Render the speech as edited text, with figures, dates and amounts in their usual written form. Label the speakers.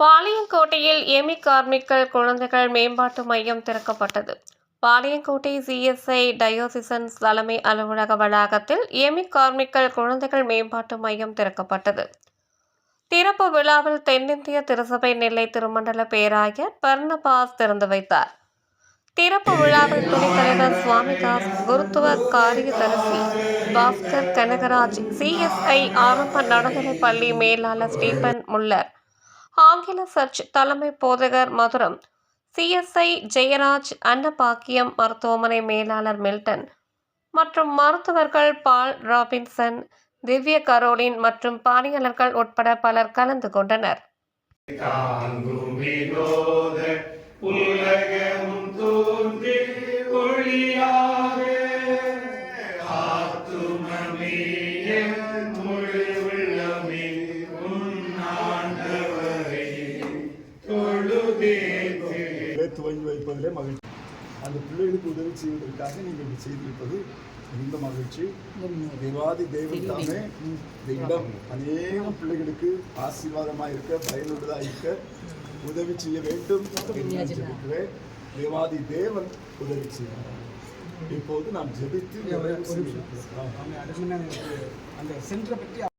Speaker 1: பாளையங்கோட்டையில் Amy karmical குழந்தைகள் மேம்பாட்டு மையம் திறக்கப்பட்டது. பாளையங்கோட்டை சிஎஸ்ஐ டயோசிசன் தலைமை அலுவலக வளாகத்தில் எமி கார்மிக்கல் குழந்தைகள் மேம்பாட்டு மையம் திறக்கப்பட்டது. திறப்பு விழாவில் தென்னிந்திய திருசபை நெல்லை திருமண்டல பேராயர் பர்னபாஸ் திறந்து வைத்தார். திறப்பு விழாவில் துணைத்தலைவர் சுவாமிதாஸ், குருத்துவ காரியதரிசி பாஸ்கர் கனகராஜ், சிஎஸ்ஐ ஆரம்ப நடுநிலைப் பள்ளி மேலாளர் ஸ்டீபன் முல்லர், ஆங்கில சர்ச் தலைமை போதகர் மதுரம், சிஎஸ்ஐ ஜெயராஜ், அன்னபாக்கியம் மருத்துவமனை மேலாளர் மில்டன் மற்றும் மருத்துவர்கள் பால் ராபின்சன், திவ்ய கரோலின் மற்றும் பணியாளர்கள் உட்பட பலர் கலந்து கொண்டனர்.
Speaker 2: துவங்கி வைப்பதிலே மகிழ்ச்சி. அந்த பிள்ளைகளுக்கு உதவி செய்வதற்காக நீங்கள் செய்திருப்பது மிகுந்த மகிழ்ச்சி. தேவாதி தேவன் தாமே இந்த இடம் அநேக பிள்ளைகளுக்கு ஆசீர்வாதமாக இருக்க, பயனுள்ளதாக இருக்க உதவி செய்ய வேண்டும் என்று தேவாதி தேவன் உதவி செய்வார். இப்போது நாம் ஜெபித்து
Speaker 3: அந்த சென்டரை பற்றி